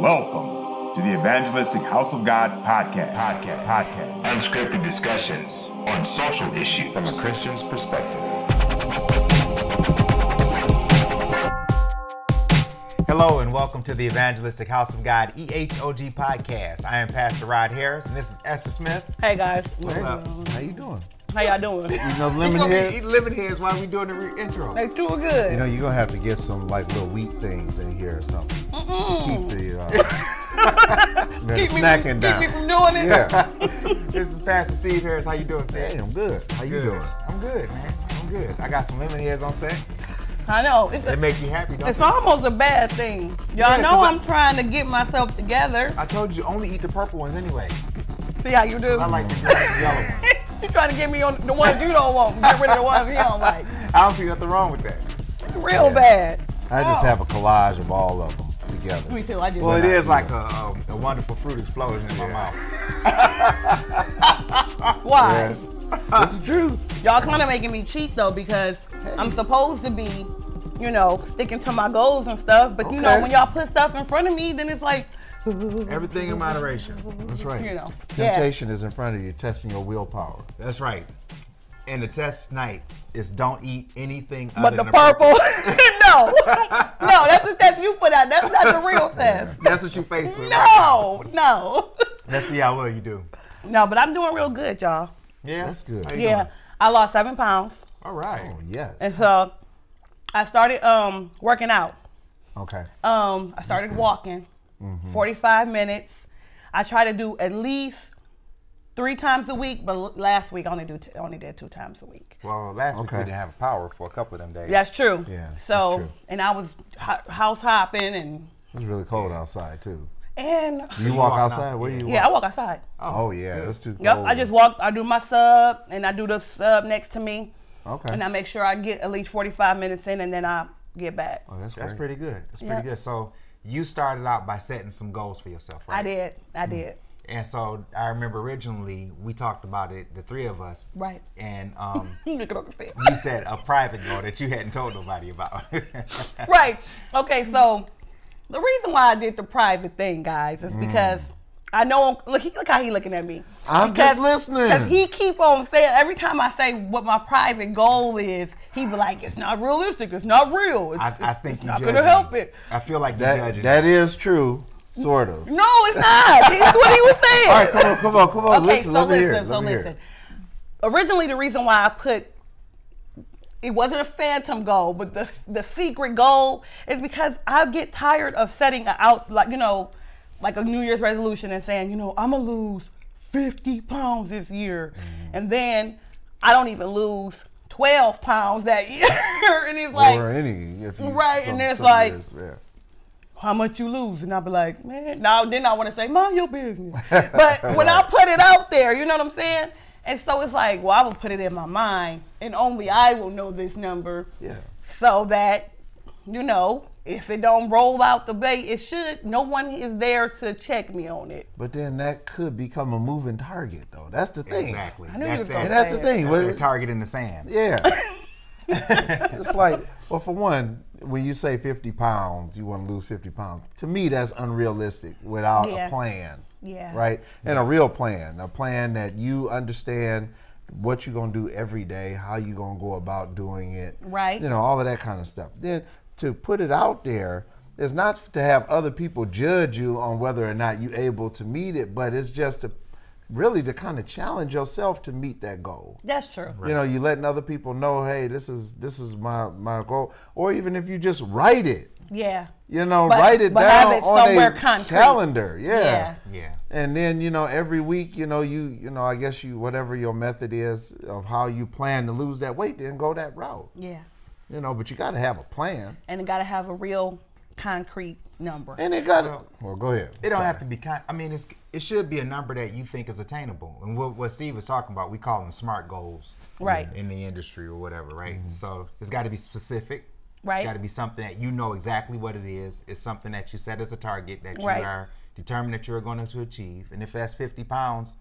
Welcome to the Evangelistic House of God podcast. Unscripted discussions on social issues from a Christian's perspective. Hello and welcome to the Evangelistic House of God EHOG podcast. I am Pastor Rod Harris and this is Esther Smith. Hey guys. What's up? How you doing? How y'all doing? Eating those lemon heads? Eating lemon heads while we doing the intro. They doing good. You know, you're going to have to get some like little wheat things in here or something. Keep the snacking down. Keep me from doing it? Yeah. This is Pastor Steve Harris. How you doing, Steve? Hey, I'm good. How you doing? I'm good, man. I'm good. I got some lemon heads on set. I know. They make you happy, don't It's they? almost a bad thing. Y'all know I'm trying to get myself together. I told you only eat the purple ones anyway. See how you do? I like the green and yellow ones. You trying to get me on the ones you don't want. Get rid of the ones you don't like. I don't see nothing wrong with that. It's real bad. I just have a collage of all of them together. Me too. I just. Well, it is like a wonderful fruit explosion in my mouth. Why? Yeah. This is true. Y'all kind of making me cheat though because I'm supposed to be, you know, sticking to my goals and stuff. But you know, when y'all put stuff in front of me, then it's like. Everything in moderation. That's right. You know. Temptation is in front of you, testing your willpower. That's right. And the test tonight is don't eat anything But other the than purple, no, that's the test you put out. That's not the real test. That's what you face with. Right No. Let's see how well you do. No, but I'm doing real good, y'all. Yeah, That's good. How you doing? I lost 7 pounds, All right. Oh, yes. and so I started working out. Okay. I started walking 45 minutes. I try to do at least 3 times a week, but last week I only did 2 times a week. Well, last week we Okay. didn't have power for a couple of them days. That's true. Yeah, that's So, true. and I was house hopping and It was really cold outside, too. and You walk outside? Where do you walk? yeah, I walk outside. Oh, yeah. It was too cold. Yep, I just walk. I do my sub, and I do the sub next to me, Okay. and I make sure I get at least 45 minutes in, and then I get back. Oh, that's That's great. pretty good. That's pretty Yeah. good. So you started out by setting some goals for yourself, right? I did. And so I remember originally we talked about it, the 3 of us. Right. And Look at Uncle Steve. you said a private goal that you hadn't told nobody about. Right. Okay, so the reason why I did the private thing, guys, is because I know, look how he looking at me. I'm just listening. Because he keep on saying, every time I say what my private goal is, he be like, it's not realistic, it's not real, I think it's you not judging going to help me. it. I feel like you're judging. That is true, sort of. No, it's not. That's what he was saying. All right, come on. Okay, Listen, let me hear it. listen. Originally, the reason why I put it wasn't a phantom goal, but the secret goal is because I get tired of setting out like a New Year's resolution and saying, I'm gonna lose 50 pounds this year, and then I don't even lose 12 pounds that year, and it's like Or any, if you, right, some- and it's some like. years, yeah. How much you lose? And I'll be like, man, now then I want to say, mind your business. But when I put it out there, you know what I'm saying? And so it's like, well, I will put it in my mind, and only I will know this number. Yeah. So that, if it don't roll out the bay, it should. No one is there to check me on it. But then that could become a moving target, though. That's the thing. Exactly. I knew you was gonna And that's the say thing. That's Well, their target in the sand. yeah. It's like, well, for one, when you say 50 pounds, you want to lose 50 pounds. To me, that's unrealistic without Yeah. a plan. Yeah. Right? And a real plan. A plan that you understand what you're going to do every day, how you're going to go about doing it. Right. All of that kind of stuff. Then to put it out there is not to have other people judge you on whether or not you're able to meet it, but it's just to really to kind of challenge yourself to meet that goal. That's true. You letting other people know, hey, this is my goal. Or even if you just write it, Yeah. write it but down have it on somewhere a concrete. calendar. Yeah. Yeah. And then, every week, I guess whatever your method is of how you plan to lose that weight, then go that route. Yeah. But you got to have a plan. And it got to have a real concrete number. And it got to, well, go ahead. It don't have to be it should be a number that you think is attainable. And what Steve was talking about, we call them SMART goals, Right. in the industry or whatever, right? So it's got to be specific. Right. It's got to be something that you know exactly what it is. It's something that you set as a target that you Right. are determined that you're going to achieve. And if that's 50 pounds,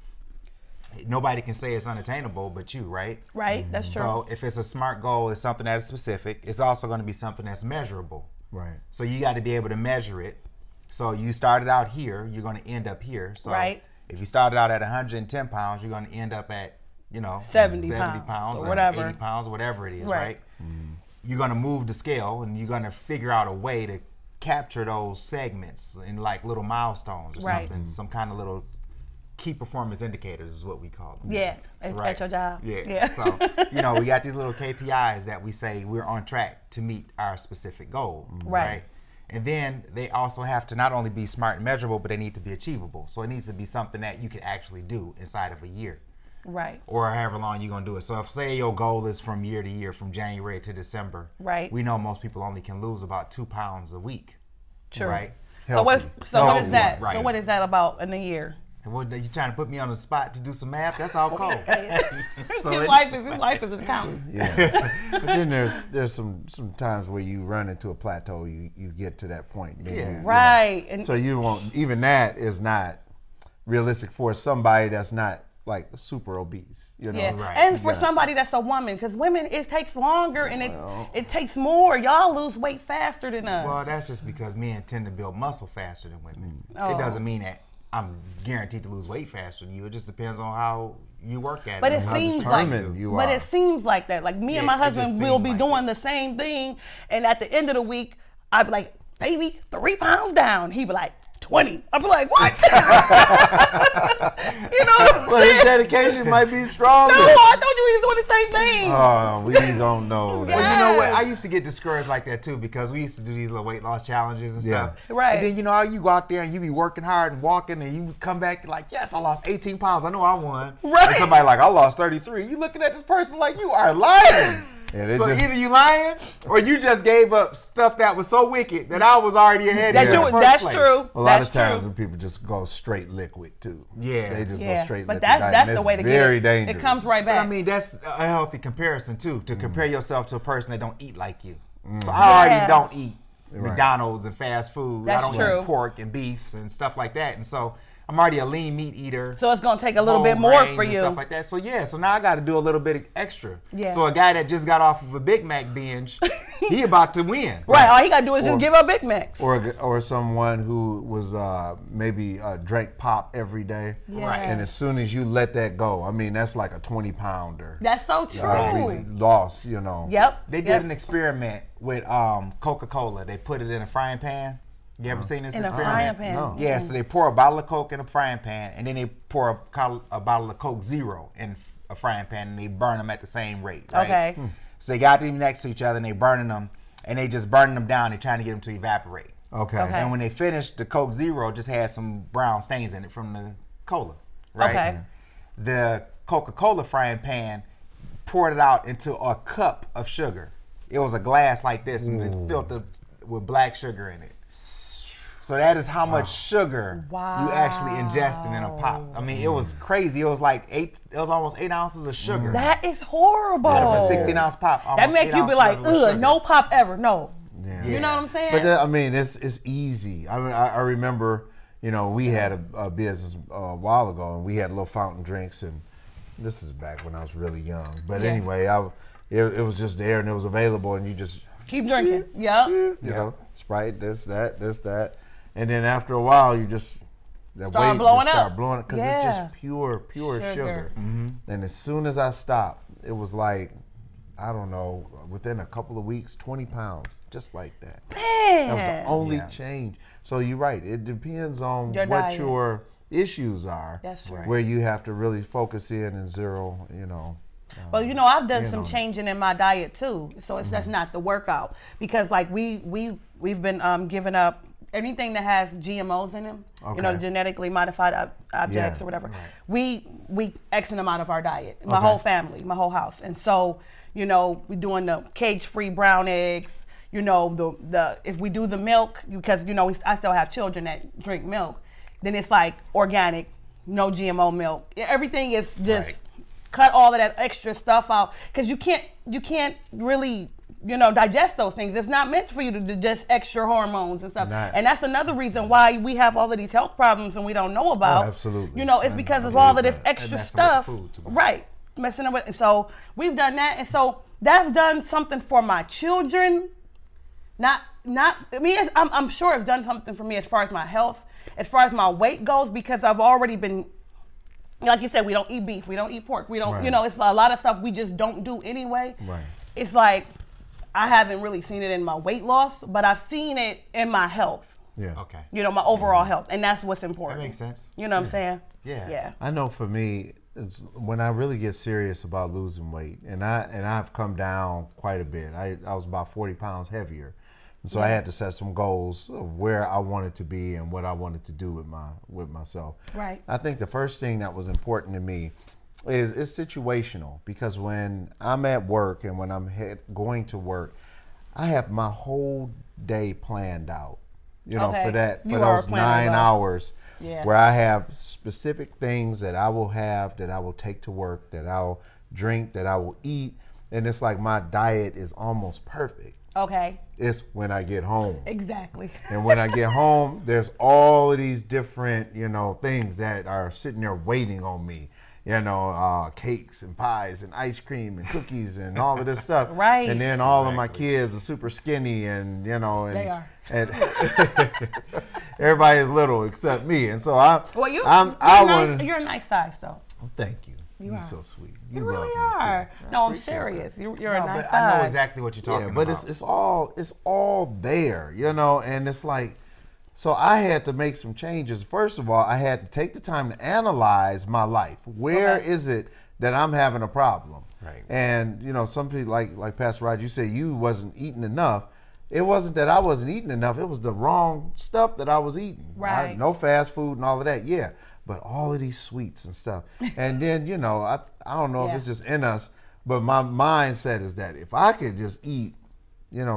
nobody can say it's unattainable but you, right? Right. That's true. So if it's a SMART goal, it's something that is specific. It's also going to be something that's measurable. Right. So you got to be able to measure it So you started out here, you're going to end up here. So Right. if you started out at 110 pounds, you're going to end up at, 70 pounds or or whatever. 80 pounds, whatever it is, Right. right? You're going to move the scale and you're going to figure out a way to capture those segments in like little milestones or Right. something, some kind of little key performance indicators is what we call them. Yeah, at your job. Yeah. So, we got these little KPIs that we say we're on track to meet our specific goal. Right. And then they also have to not only be smart and measurable, but they need to be achievable. So it needs to be something that you can actually do inside of a year. Right. Or however long you're going to do it. So if say your goal is from year to year, from January to December, Right. we know most people only can lose about 2 pounds a week. True. Right? So what Healthy. is that? Right. So what is that about in a year? And what, you trying to put me on the spot to do some math? That's all cold. So his it- life is an accountant. Yeah. But then there's some times where you run into a plateau. You get to that point. And then Yeah. you know. Right. And So you won't. Even that is not realistic for somebody that's not like super obese. yeah. Right. And for somebody that's a woman, because women, it takes longer and it takes more. Y'all lose weight faster than us. Well, that's just because men tend to build muscle faster than women. Oh. It doesn't mean that I'm guaranteed to lose weight faster than you. It just depends on how you work at it. But it and how seems like, determined you but are. it seems like that. Like me and Yeah, my it just husband will seems be like doing it. the same thing, and at the end of the week, I'd be like, "Baby, 3 pounds down." He'd be like, 20. I'd be like, "What?" You know what I'm Well, his saying? dedication might be stronger. No, I told you he was doing the same thing. We don't know. But That. you know what? I used to get discouraged like that too because we used to do these little weight loss challenges and stuff. Right. And then you know how you go out there and you be working hard and walking and you come back like, yes, I lost 18 pounds. I know I won. Right. And somebody like, I lost 33. You looking at this person like you are lying. Yeah, they So just- either you lying or you just gave up stuff that was so wicked that I was already ahead of you. in the first That's place. true. A lot That's of times true. when people just go straight liquid too. Yeah. They just go Yeah, straight but liquid. diet, that's and the way to it's get very it. dangerous. It comes right But back. I mean, that's a healthy comparison too, to compare yourself to a person that don't eat like you. So I already don't eat McDonald's and fast food. That's I don't true. eat pork and beefs and stuff like that. And so I'm already a lean meat eater. So it's gonna take a little whole bit more grains for and you. stuff like that. So yeah, so now I got to do a little bit extra. Yeah. So a guy that just got off of a Big Mac binge, he about to win. Right. All he gotta do is Or- just give up Big Macs. Or someone who was maybe drank pop every day. Right. And as soon as you let that go, I mean, that's like a 20-pounder. That's so true. Loss, you know. Yep. They did an experiment with Coca-Cola. They put it in a frying pan. You ever seen this In a experiment? frying pan. No. Yeah, so they pour a bottle of Coke in a frying pan, and then they pour a bottle of Coke Zero in a frying pan, and they burn them at the same rate, right? Okay. So they got them next to each other, and they burning them, and they just burning them down. They're trying to get them to evaporate. Okay. Okay. And when they finished, the Coke Zero just had some brown stains in it from the cola, right? Okay. The Coca-Cola frying pan poured it out into a cup of sugar. It was a glass like this, and it filled it with black sugar in it. So that is how much sugar you actually ingesting in a pop. I mean, it was crazy. It was like almost 8 ounces of sugar. That is horrible. Out of a 16-ounce pop. That almost make 8 you be ounces like, of it was sugar. no pop ever. No. Yeah. You know what I'm saying? But I mean, it's easy. I mean, I remember, we had a business a while ago, and we had little fountain drinks, and this is back when I was really young. But anyway, it was just there, and it was available, and you just Keep drinking. Yep. you know, Sprite, this, that, and then after a while, you just that Start weight blowing just start up. blowing up because Yeah. it's just pure sugar. And as soon as I stopped, it was like, I don't know, within a couple of weeks, 20 pounds, just like that. That was Man. the only change. So you're right. It depends on Your what diet. your issues are. That's true. Where you have to really focus in and zero, Well, I've done you some know. changing in my diet too. So it's that's not the workout because like we've been giving up anything that has GMOs in them, Okay. genetically modified objects Yeah. or whatever. We Xing them out of our diet. My Okay. whole family, my whole house. And so, we're doing the cage-free brown eggs. The if we do the milk because I still have children that drink milk, then it's like organic, no GMO milk. Everything is just cut all of that extra stuff out because you can't really digest those things. It's not meant for you to digest extra hormones and stuff. Not. And that's another reason why we have all of these health problems and we don't know about. Oh, absolutely. It's because of all of this that. extra messing with stuff. food too much. Right. Messing up with it. So we've done that. And so that's done something for my children. Not I'm sure it's done something for me as far as my health, as far as my weight goes, because I've already been, like you said, we don't eat beef, we don't eat pork, we don't, it's a lot of stuff we just don't do anyway. Right. It's like, I haven't really seen it in my weight loss, but I've seen it in my health. Yeah. Okay. My overall health, and that's what's important. That makes sense. You know what I'm saying? Yeah. Yeah. I know for me, it's when I really get serious about losing weight, and I've come down quite a bit. I was about 40 pounds heavier. So I had to set some goals of where I wanted to be and what I wanted to do with myself. Right. I think the first thing that was important to me is it's situational, because when I'm at work and when I'm going to work, I have my whole day planned out. For those 9 hours where I have specific things that I will have, that I will take to work, that I'll drink, that I will eat, and it's like my diet is almost perfect. Okay. It's when I get home. Exactly. And when I get home, there's all of these different, things that are sitting there waiting on me. Cakes and pies and ice cream and cookies and all of this stuff. Right. And then all of my kids are super skinny and, they are. And everybody is little except me. And so you're a nice size though. Thank you. You're are. So sweet. You love really me are. too. No, I'm serious. You're a nice size. I know exactly what you're talking about. But it's all there, and it's like, so I had to make some changes. First of all, I had to take the time to analyze my life. Where is it that I'm having a problem? Right. And some people like Pastor Rod, you said you wasn't eating enough. It wasn't that I wasn't eating enough. It was the wrong stuff that I was eating. Right. No fast food and all of that. Yeah. But all of these sweets and stuff. And then, I don't know if it's just in us, but my mindset is that if I could just eat,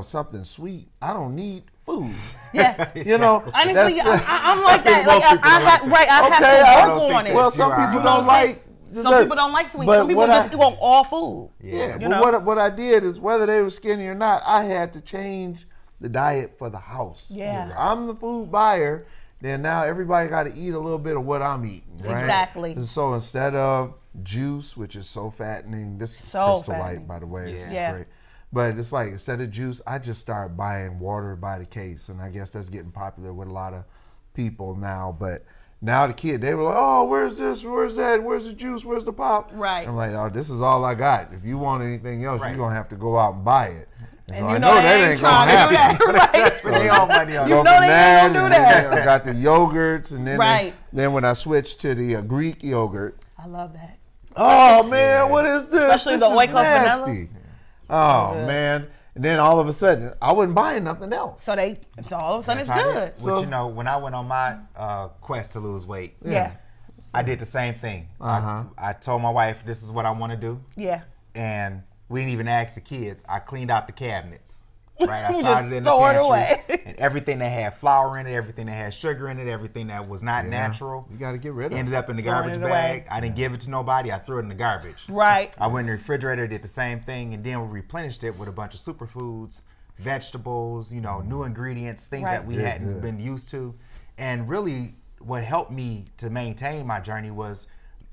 something sweet, I don't need food. Yeah. Honestly, I'm like that. I have to work on it. Well, some people don't like dessert. Some people don't like sweets. Some people just want all food. Yeah. But what I did is, whether they were skinny or not, I had to change the diet for the house. Yeah. I'm the food buyer. Then now everybody got to eat a little bit of what I'm eating, right? Exactly. And so instead of juice, which is so fattening, this is Crystal Light, by the way, it's great. But it's like, instead of juice, I just started buying water by the case, and I guess that's getting popular with a lot of people now. But now the kid, they were like, oh, where's this, where's that, where's the juice, where's the pop? Right. And I'm like, oh, this is all I got. If you want anything else, you're gonna have to go out and buy it. And so I know that ain't gonna happen. Right. So they all money on. You know they ain't gonna do that. I got the yogurts, and then then when I switched to the Greek yogurt, I love that. Oh man, what is this? Especially the Oikos vanilla. Oh man, and then all of a sudden, I wasn't buying nothing else. So all of a sudden it's good. So when I went on my quest to lose weight, I did the same thing. I told my wife, this is what I want to do. Yeah. And we didn't even ask the kids. I cleaned out the cabinets. Right, I started in the throw it pantry, away. and everything that had flour in it, everything that had sugar in it, everything that was not natural, you got to get rid of it. Ended up in the garbage bag. I didn't give it to nobody. I threw it in the garbage. Right. I went in the refrigerator, did the same thing, and then we replenished it with a bunch of superfoods, vegetables, new ingredients, things that we hadn't been used to. And really, what helped me to maintain my journey was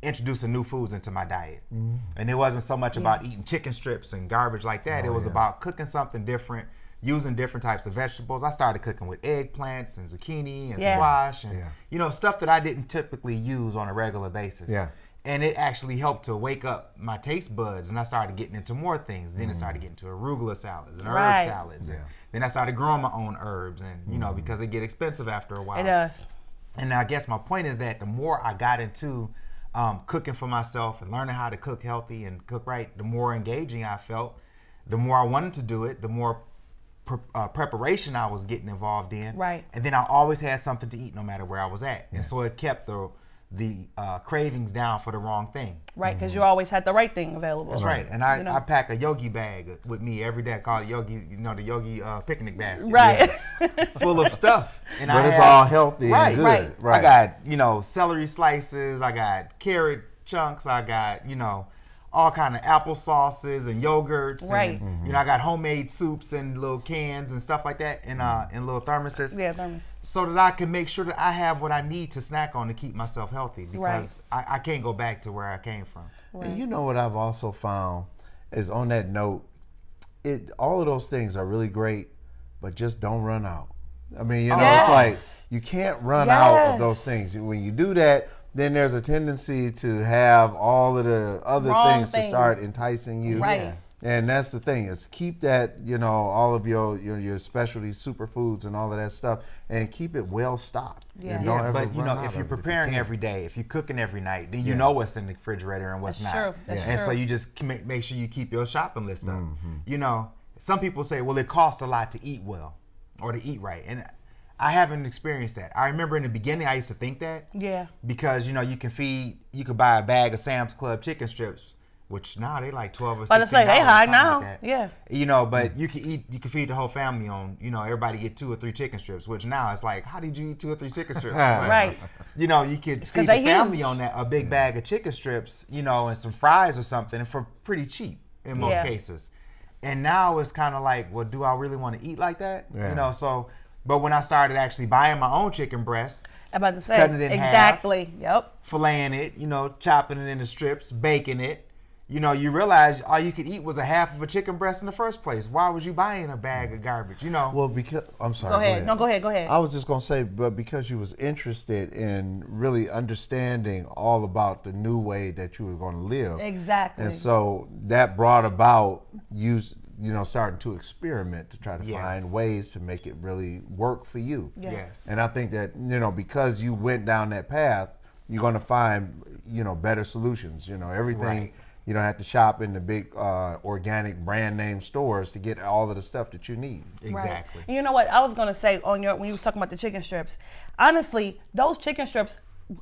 introducing new foods into my diet. And it wasn't so much about eating chicken strips and garbage like that. It was about cooking something different, using different types of vegetables. I started cooking with eggplants and zucchini and squash and stuff that I didn't typically use on a regular basis. And it actually helped to wake up my taste buds, and I started getting into more things. Then I started getting into arugula salads and herb salads. And then I started growing my own herbs, and because they get expensive after a while. It does. And I guess my point is that the more I got into cooking for myself and learning how to cook healthy and cook right, the more engaging I felt, the more I wanted to do it, the more preparation I was getting involved in. Right. And then I always had something to eat no matter where I was at. And so it kept the cravings down for the wrong thing. Right, because you always had the right thing available. That's right. And I pack a yogi bag with me every day. I call it yogi, the yogi picnic basket. Right. Full of stuff. And but it's all healthy and good. Right. I got, celery slices. I got carrot chunks. I got, all kind of apple sauces and yogurts. Right. And, I got homemade soups and little cans and stuff like that in little thermoses. Yeah, thermos. So that I can make sure that I have what I need to snack on to keep myself healthy, because I can't go back to where I came from. Right. And what I've also found is, on that note, all of those things are really great, but just don't run out. I mean, you know, Yes. it's like you can't run out of those things. When you do that, then there's a tendency to have all of the other Wrong things to start enticing you. Right. Yeah. And that's the thing, is keep that, you know, all of your specialty superfoods and all of that stuff, and keep it well stocked. Yeah. And don't ever But you run know, out if you're of it preparing you can. every day, if you're cooking every night, then you know what's in the refrigerator and what's That's not. true. That's And true. so you just make sure you keep your shopping list up. You know, some people say, well, it costs a lot to eat well or to eat right. And I haven't experienced that. I remember in the beginning, I used to think that. Yeah. Because, you know, you could buy a bag of Sam's Club chicken strips, which now they like 12 or $16. But it's like they high something now. like that. Yeah. You know, but you can feed the whole family on, you know, everybody get 2 or 3 chicken strips, which now it's like, how did you eat 2 or 3 chicken strips? But, Right. You know, you could feed the they family huge. on that, a big bag of chicken strips, you know, and some fries or something for pretty cheap in most Yeah. cases. And now it's kind of like, well, do I really want to eat like that? Yeah. You know, so, but when I started actually buying my own chicken breast, I'm about to say. Cutting it in exactly. Yep. filleting it, you know, chopping it into strips, baking it, you know, you realize all you could eat was a half of a chicken breast in the first place. Why was you buying a bag of garbage, you know? Well, because, I'm sorry. Go ahead. No, go ahead. Go ahead. I was just going to say, but because you was interested in really understanding all about the new way that you were going to live. Exactly. And so that brought about you know, starting to experiment to try to find ways to make it really work for you. Yeah. Yes. And I think that, you know, because you went down that path, you're going to find, you know, better solutions. You know, everything, Right. you don't have to shop in the big organic brand name stores to get all of the stuff that you need. Exactly. Right. And you know what? I was gonna say when you was talking about the chicken strips, honestly, those chicken strips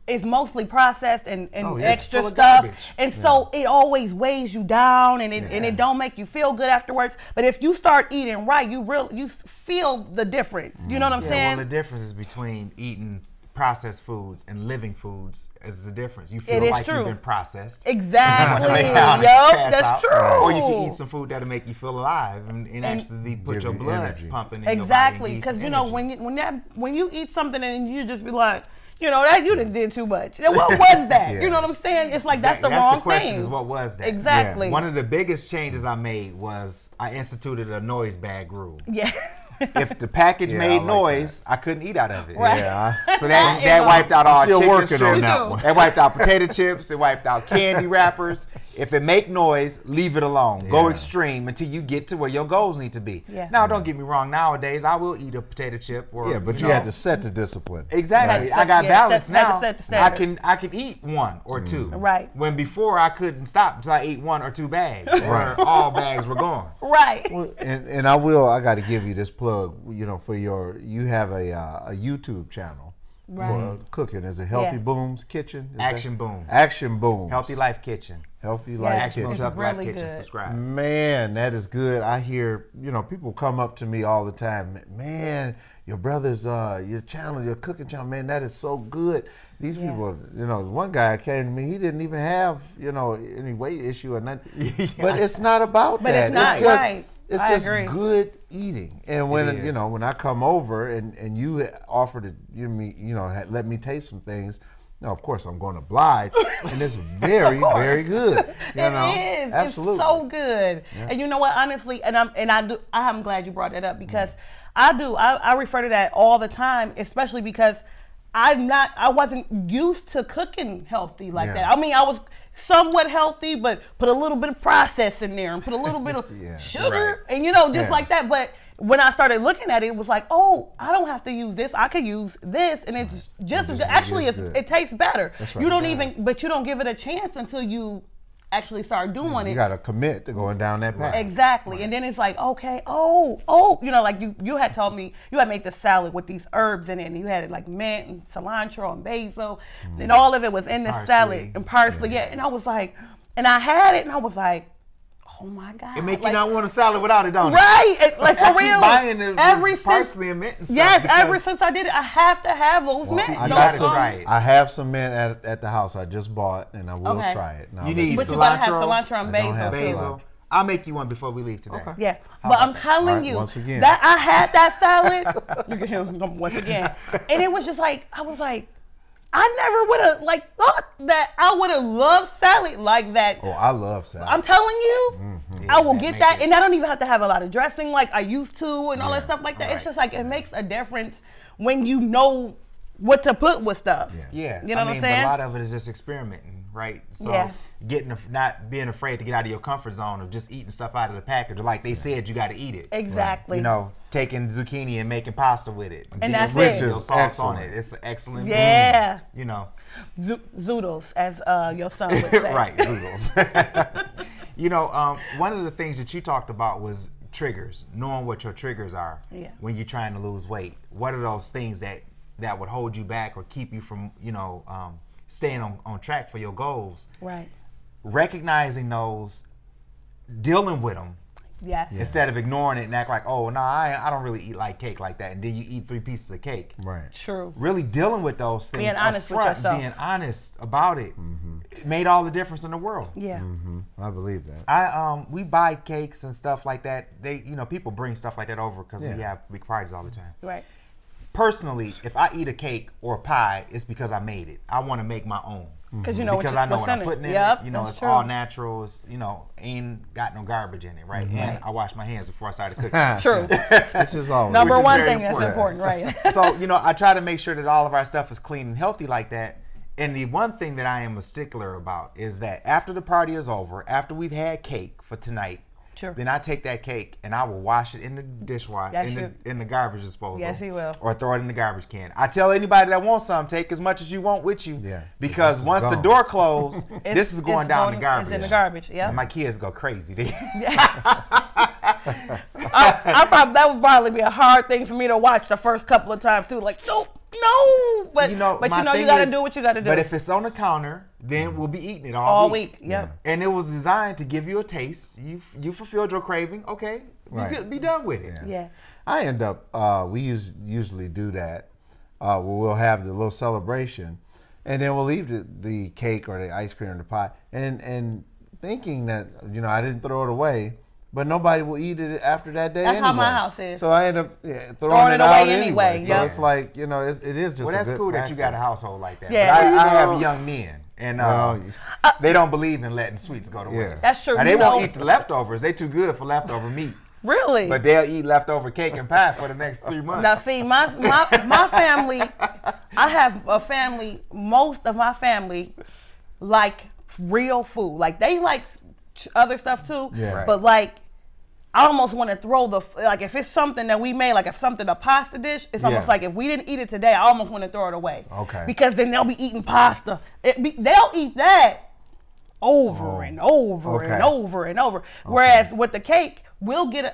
is mostly processed and it's extra full of stuff, garbage. and so it always weighs you down, and it don't make you feel good afterwards. But if you start eating right, you feel the difference. You know what I'm Yeah, saying? well, the difference is between eating processed foods and living foods is the difference. You feel It is like true. you've been processed. Exactly. Lay down and Yup, pass that's out. true. Or you can eat some food that'll make you feel alive and actually put Give your you blood energy. pumping in Exactly, your body. because you know when you eat something and you just be like, you know, that you done did too much. Then what was that? Yeah. You know what I'm saying? It's like that's the That's wrong the question thing. is what was that? Exactly. One of the biggest changes I made was I instituted a noise bag rule. Yeah. If the package Yeah, I made like noise, I couldn't eat out of it. Right. Yeah. So That that is wiped out all still chicken working on strips. that one. It wiped out potato chips. It wiped out candy wrappers. If it make noise, leave it alone. Go Yeah. extreme until you get to where your goals need to be. Yeah. Now, don't get me wrong. Nowadays, I will eat a potato chip. Or, Yeah, but you know, had to set the discipline. Exactly. Right. I got Yeah, balance set- had to now. set the standard. I can eat 1 or 2. Right. When before I couldn't stop until I ate 1 or 2 bags, or all bags were gone. Right. Well, and I got to give you this plug, you know, for you have a YouTube channel for cooking. Is it Healthy Yeah. Booms Kitchen? Is Action that? Booms. Action Booms. Healthy Life Kitchen. Healthy Yeah, Life Action Action Kitchen. Booms It's Healthy Life really Kitchen. good. Subscribe. Man, that is good. I hear, you know, people come up to me all the time. Man, your brother's, your channel, your cooking channel, man, that is so good. These people, you know, one guy came to me, he didn't even have, you know, any weight issue or nothing. But it's not about But that. it's not, just, right. It's I just agree. good eating. And when, is. you know, when I come over and you offer to, let me taste some things, now, of course, I'm going to oblige, and it's very, very good. You know? It is. Absolutely. It's so good. And you know what? Honestly, I'm glad you brought that up because I refer to that all the time, especially because I wasn't used to cooking healthy like Yeah. that. I mean, I was somewhat healthy, but put a little bit of process in there and put a little bit of sugar and just Yeah. like that. But when I started looking at it, it was like, oh, I don't have to use this. I could use this, and it's just actually good. it tastes better. That's right. You don't It even, does. but you don't give it a chance until you actually start doing You it. got to commit to going down that path. Exactly. And then it's like, okay, like you had told me you had made the salad with these herbs in it, and you had it like mint and cilantro and basil, and all of it was in the Parsley. salad and parsley. Yeah. And I was like, and I had it, and I was like, oh my God. It make you Like, not want a salad without it, don't it? right? Like I for keep real. buying the Ever parsley and mint and stuff. Yes, because ever since I did it, I have to have those mint. I You those gotta some- try it. I have some mint at the house I just bought, and I will Okay. try it. And I'll You let need But know. you gotta have cilantro. cilantro and I don't basil have too. Basil. I'll make you one before we leave today. Okay. Yeah, but I'm telling Right, you, once again. that I had that salad. You can hear him once again, and it was just like I was like, I never would have thought that I would have loved salad like that. Oh, I love salad. I'm telling you, I will get that, and I don't even have to have a lot of dressing like I used to and all that stuff like that. It's just like it makes a difference when you know what to put with stuff. Yeah. You know what I'm saying? But a lot of it is just experimenting, right? So not being afraid to get out of your comfort zone of just eating stuff out of the package. Like they said, you got to eat it. Exactly. You know, taking zucchini and making pasta with it. And that's with it. your sauce on it. It's an excellent Yeah. You know. Zoodles, as your son would say. Right, zoodles. You know, one of the things that you talked about was triggers, knowing what your triggers are when you're trying to lose weight. What are those things that would hold you back or keep you from, you know, staying on track for your goals? Right. Recognizing those, dealing with them. Yes. Instead of ignoring it and act like, oh, no, I don't really eat like cake like that. And then you eat 3 pieces of cake. Right. True. Really dealing with those things. Being honest with yourself. Being honest about it. It made all the difference in the world. Yeah. I believe that. We buy cakes and stuff like that. They, you know, people bring stuff like that over because we have big parties all the time. Right. Personally, if I eat a cake or a pie, it's because I made it. I want to make my own. Because you know because I know what I'm putting in it. You know, it's all natural. It's, you know, ain't got no garbage in it, right? And I wash my hands before I started cooking. True. Which is always Number one thing important. that's important, right? So, you know, I try to make sure that all of our stuff is clean and healthy like that. And the one thing that I am a stickler about is that after the party is over, after we've had cake for tonight, then I take that cake and I will wash it in the dishwasher, in the garbage disposal. Yes, you will. Or throw it in the garbage can. I tell anybody that wants some, take as much as you want with you. Yeah. Because once the door closed, this is going down the garbage. It's in the garbage, yeah. And my kids go crazy. That would probably be a hard thing for me to watch the first couple of times too. Like, no. But you know, you got to do what you got to do. But if it's on the counter, then we'll be eating it all week. Yeah. And it was designed to give you a taste. You fulfilled your craving. Okay. Be done with it. Yeah. I end up, we usually do that. We'll have the little celebration, and then we'll leave the cake or the ice cream or the pie, and thinking that, you know, I didn't throw it away, but nobody will eat it after that day. That's how my house is. So I end up throwing it out anyway. So yeah. it's like, you know, it is just. Well, that's cool practice. that you got a household like that. Yeah. But I have young men, and they don't believe in letting sweets go to waste. That's true. Now, they won't eat the leftovers. They too good for leftover meat. Really? But they'll eat leftover cake and pie for the next 3 months. Now, see, my family, I have a family, most of my family like real food. Like, they like other stuff too. Yeah. Right. But, like, I almost want to throw like, if it's something that we made, like if something, a pasta dish, it's almost like if we didn't eat it today, I almost want to throw it away. Okay. Because then they'll be eating pasta. They'll eat that over and over and over and over. Whereas with the cake,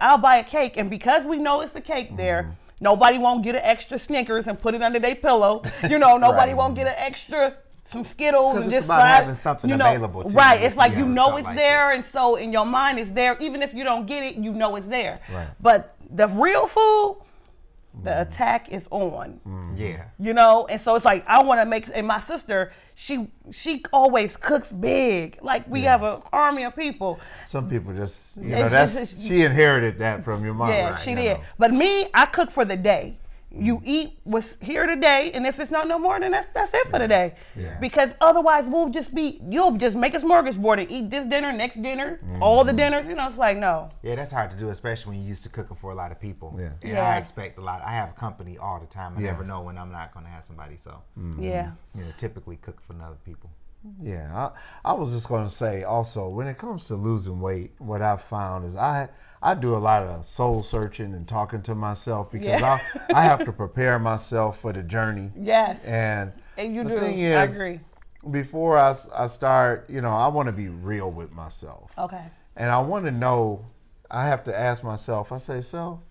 I'll buy a cake, and because we know it's a cake there, nobody won't get an extra Snickers and put it under their pillow. You know, nobody won't get an extra some Skittles and just having something available to right. you. It's like you know it's there, and so in your mind it's there. Even if you don't get it, you know it's there. Right. But the real food, the attack is on. Yeah. You know, and so it's like I want to make. And my sister, she always cooks big. Like we have an army of people. Some people just, you know, she inherited that from your mom. Yeah, right? she did. But me, I cook for the day. You eat what's here today, and if it's not no more, then that's it for the day. Yeah. Because otherwise, you'll just make a smorgasbord and eat this dinner, next dinner, all the dinners. You know, it's like no. Yeah, that's hard to do, especially when you're used to cooking for a lot of people. Yeah. And I expect a lot. I have company all the time. I never know when I'm not going to have somebody. So Yeah. You know, typically cook for other people. Yeah, I was just going to say also, when it comes to losing weight, what I've found is I do a lot of soul searching and talking to myself because I have to prepare myself for the journey. Yes. And you the do. thing is, I agree. Before I start, you know, I want to be real with myself. Okay. And I want to know, I have to ask myself, I say, so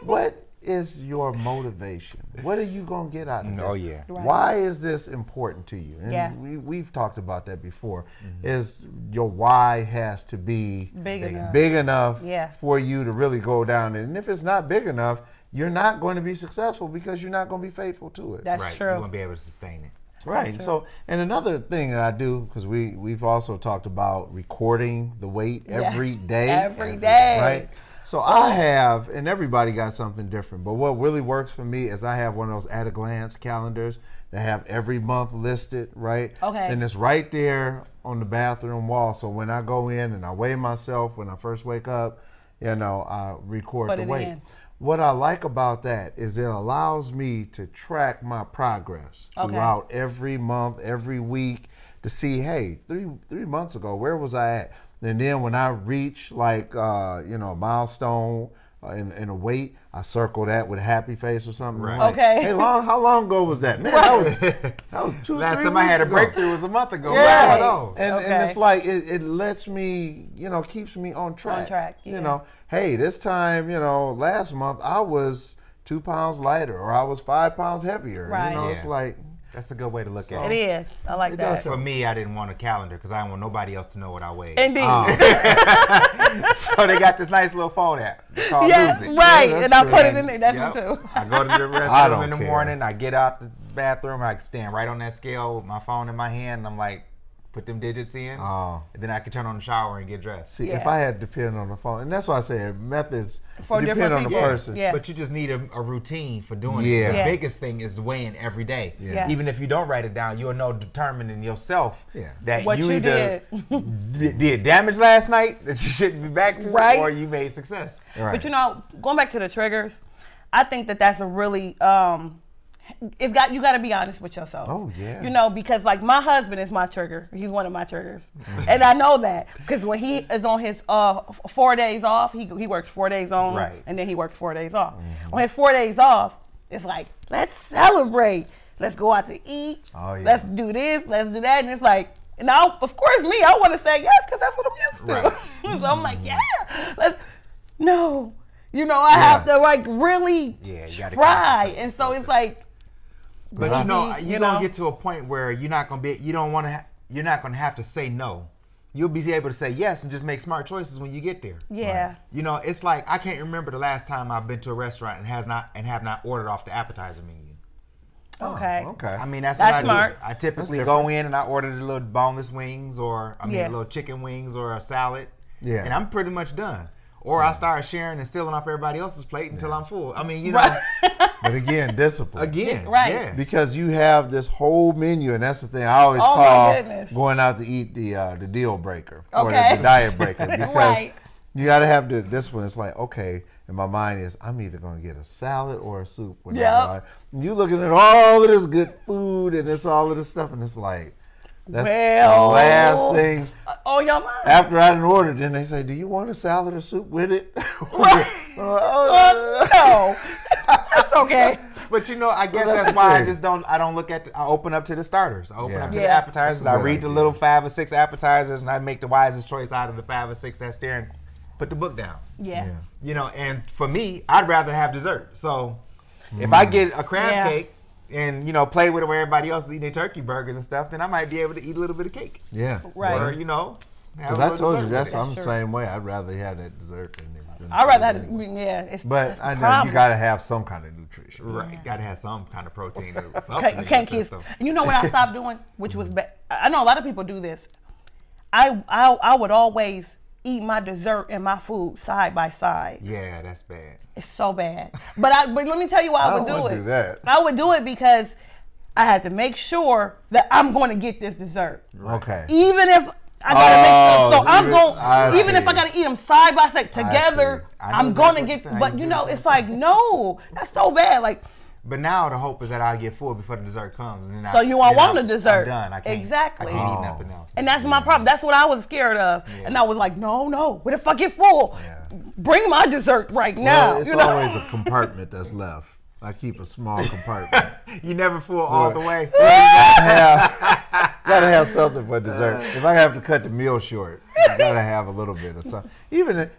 what is your motivation? What are you going to get out of this? Oh, yeah. Right. Why is this important to you? And we've talked about that before. Is your why has to be big enough Yeah. for you to really go down. And if it's not big enough, you're not going to be successful because you're not going to be faithful to it. That's right. true. You won't be able to sustain it. Right. So, and another thing that I do, because we've also talked about recording the weight every day. Every day. Right. So I have, and everybody got something different, but what really works for me is I have one of those at-a-glance calendars that have every month listed, right? Okay. And it's right there on the bathroom wall. So when I go in and I weigh myself when I first wake up, you know, I record the weight. What I like about that is it allows me to track my progress throughout every month, every week, to see, hey, three months ago, where was I at? And then when I reach like, you know, a milestone in a weight, I circle that with a happy face or something. Right. Like, Okay. hey, how long ago was that? Man, that was 2 or 3 Last time I had a weeks breakthrough was a month ago. Yeah, Right. and it's like it lets me, you know, keeps me on track. On track, You know, hey, this time, you know, last month I was 2 pounds lighter, or I was 5 pounds heavier. Right. You know, it's like That's a good way to look at It it. is. I like that. For me, I didn't want a calendar because I didn't want nobody else to know what I weighed. Indeed. So they got this nice little phone app called Yes, Lose It. right. Yeah, and I that's put it true. in there. That's Yep. me too. I go to the I restroom don't in the care. morning. I get out the bathroom. I stand right on that scale with my phone in my hand. And I'm like, put them digits in. Oh. And then I can turn on the shower and get dressed. See, if Yeah. I had to depend on the phone, and that's why I say methods For depend different on the people. person. Yeah. But you just need a routine for doing Yeah. it. The Yeah. biggest thing is weighing every day. Yeah. Yes. Even if you don't write it down, you'll know determining yourself Yeah. that What you either did damage last night that you shouldn't be back to, Right. or you made success. Right. But you know, going back to the triggers, I think that that's a really you got to be honest with yourself. Oh, yeah. You know, because like my husband is my trigger. He's one of my triggers, and I know that because when he is on his 4 days off, he works 4 days on, Right. and then he works 4 days off. On his 4 days off, it's like, let's celebrate. Let's go out to eat. Oh, yeah. Let's do this. Let's do that. And it's like, now of course me, I want to say yes because that's what I'm used to. Right. So I'm like, yeah, no. You know, I have to like really Yeah, you gotta try, concentrate. and so it's like, But you know, You you're know? gonna get to a point where you're not gonna have to say no. You'll be able to say yes and just make smart choices when you get there. yeah, You know, it's like I can't remember the last time I've been to a restaurant and have not ordered off the appetizer menu. okay. Okay. I mean, that's That's what I smart. do. I typically That's go in and I order the little boneless wings, or Yeah. little chicken wings or a salad. Yeah. And I'm pretty much done. Or I start sharing and stealing off everybody else's plate until I'm full. I mean, you know, Right. But again, discipline. again, right. yeah. Because you have this whole menu, and that's the thing I always Oh, my call goodness. going out to eat the deal breaker or Okay. the diet breaker, because Right. you got to have the discipline. It's like, okay, and my mind is, I'm either going to get a salad or a soup. When I Yep. go out. You looking at all of this good food and it's all of this stuff, and it's like, that's Well, the last thing. Oh, your mind. After I done ordered, then they say, do you want a salad or soup with it? Right. No, that's okay. But you know, I guess that's that's the why thing. I don't look at I open up to the starters. I open Yeah. up to Yeah. the appetizers. That's a I good read the idea. little 5 or 6 appetizers, and I make the wisest choice out of the 5 or 6 that's there and put the book down. Yeah. Yeah. You know, and for me, I'd rather have dessert. So if I get a crab Yeah. cake and, you know, play with it where everybody else is eating their turkey burgers and stuff, then I might be able to eat a little bit of cake. Yeah. Right. Or, you know, have Because a I little told you, dessert that's with it. I'm the Sure. same way. I'd rather have that dessert than I'd rather have anyway. it's But that's the I know problem. you got to have some kind of nutrition. Right. You got to have some kind of protein or You something. in can't your kiss. system. You know what I stopped doing, which was bad. I know a lot of people do this. I would always eat my dessert and my food side by side. Yeah, that's bad. It's so bad. But let me tell you why I would don't do wanna it. do that. I would do it because I had to make sure that I'm going to get this dessert. Okay. Even if I gotta make sure, so I'm I going. Even if I see. gotta eat them side by side together, see. I know I'm exactly gonna what get. you're saying. But I you used to know, do the it's same like no, that's so bad. Like But now the hope is that I'll get full before the dessert comes. And then So you won't then want the dessert. I'm done. I can't, Exactly. I can't Oh. eat nothing else. And that's my problem. That's what I was scared of. Yeah. And I was like, no. What if I get full? Yeah. Bring my dessert right now. Well, it's you know? always a compartment that's left. I keep a small compartment. You never full all the way. Gotta have something for dessert. If I have to cut the meal short, you gotta have a little bit of something.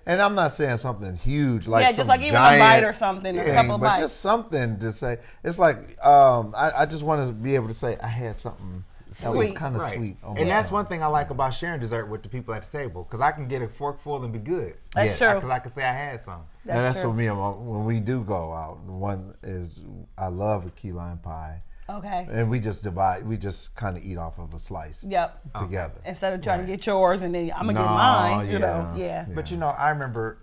And I'm not saying something huge like Yeah, some just like even a giant bite or something, a thing, couple of but bites. just something to say. It's like I just want to be able to say I had something that was Sweet. kind of Right. sweet. on And my that's own. one thing I like about sharing dessert with the people at the table, because I can get a fork full and be good. That's true. Because I can say I had some. And that's true. for me when we do go out. One is I love a key lime pie. Okay. And we just divide. We just kind of eat off of a slice. Yep. Together. Instead of trying to get yours and then I'm gonna get mine. You know. Yeah. But you know, I remember.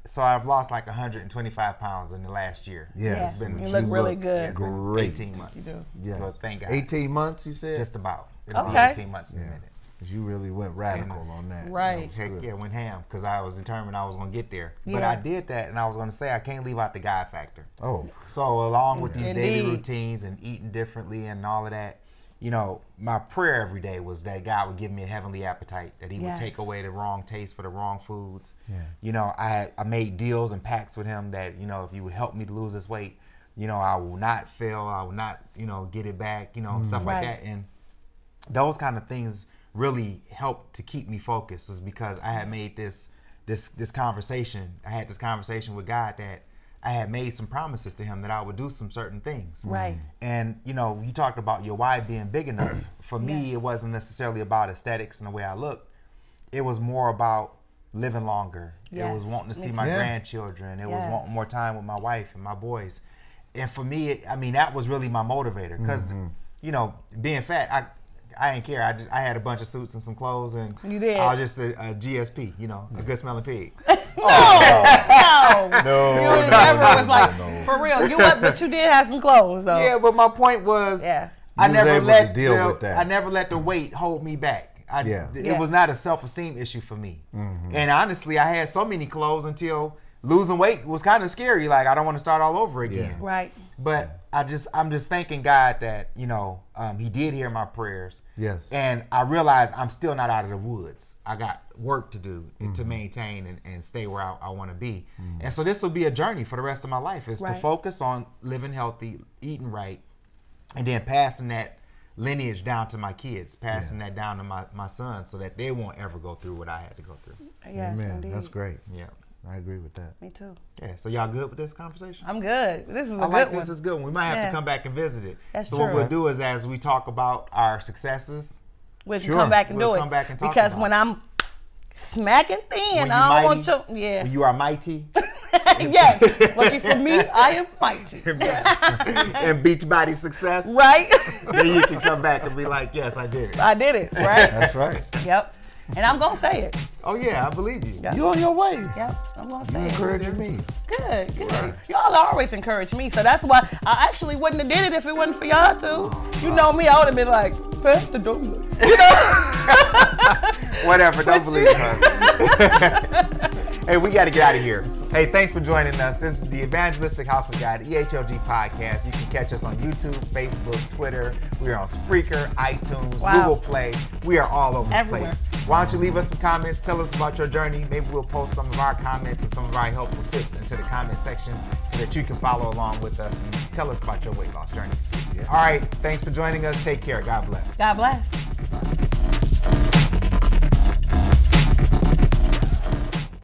So I've lost like 125 pounds in the last year. Yeah. It's been, You look really good. It's been Great. 18 months. You do. Yeah. So thank God. 18 months, you said? Just about. It'll be Okay. 18 months in a minute. You really went radical on that. Right. Heck yeah, went ham because I was determined I was going to get there. But Yeah. I did that, and I was going to say I can't leave out the God factor. Oh. So along with these daily Indeed. routines and eating differently and all of that, you know, my prayer every day was that God would give me a heavenly appetite, that he would take away the wrong taste for the wrong foods. Yeah. You know, I made deals and pacts with him that, you know, if you would help me to lose this weight, you know, I will not fail. I will not, you know, get it back, you know, stuff like Right. that. And those kind of things really helped to keep me focused, was because I had made this conversation. I had this conversation with God that I had made some promises to him that I would do some certain things. Right. And, you know, you talked about your why being big enough. For me, Yes. it wasn't necessarily about aesthetics and the way I looked. It was more about living longer. It was Yes. wanting to see Me my too. grandchildren. It was Yes. wanting more time with my wife and my boys. And for me, I mean, that was really my motivator. Because, you know, being fat, I didn't care. I had a bunch of suits and some clothes, and You did. I was just a GSP, you know, a good smelling pig. No. No. You never was like, for real. But you did have some clothes though. Yeah, but my point was, Yeah. I You was never able to let deal with that. I never let the weight hold me back. Yeah. It was not a self-esteem issue for me. And honestly, I had so many clothes until losing weight was kind of scary. Like, I don't want to start all over again. Yeah. Right. But I'm just thanking God that, you know, he did hear my prayers. Yes. And I realized I'm still not out of the woods. I got work to do to maintain and stay where I want to be. And so this will be a journey for the rest of my life, is to Right. focus on living healthy, eating right, and then passing that lineage down to my kids, passing that down to my sons, so that they won't ever go through what I had to go through. Yes, Amen. indeed. That's great. Yeah. I agree with that. Me too. Yeah. So y'all good with this conversation? I'm good. This is a I good like one. this. Is good one. We might have Yeah. to come back and visit it. That's so what true. we'll do is, as we talk about our successes, We can Sure. come back and We'll do come it. back and talk because about when it. I'm smacking thin, when you I don't mighty, want you. Yeah. when you are mighty Yes. Lucky for me, I am mighty. and beach body success, Right? then you can come back and be like, yes, I did it. I did it. Right? That's right. Yep. And I'm gonna say it. Oh yeah, I believe you. Yeah. You on your way. Yep. I'm gonna say You it. encouraging me. Good, good. Y'all always encourage me, so that's why I actually wouldn't have did it if it wasn't for y'all too. You know me, I would have been like, Pastor Douglas. Whatever, don't believe her. Hey, we got to get out of here. Hey, thanks for joining us. This is the Evangelistic House of God, EHLG podcast. You can catch us on YouTube, Facebook, Twitter. We are on Spreaker, iTunes, Wow. Google Play. We are all over Everywhere. the place. Why don't you leave us some comments? Tell us about your journey. Maybe we'll post some of our comments and some of our helpful tips into the comment section so that you can follow along with us and tell us about your weight loss journeys too. All right, thanks for joining us. Take care. God bless. God bless.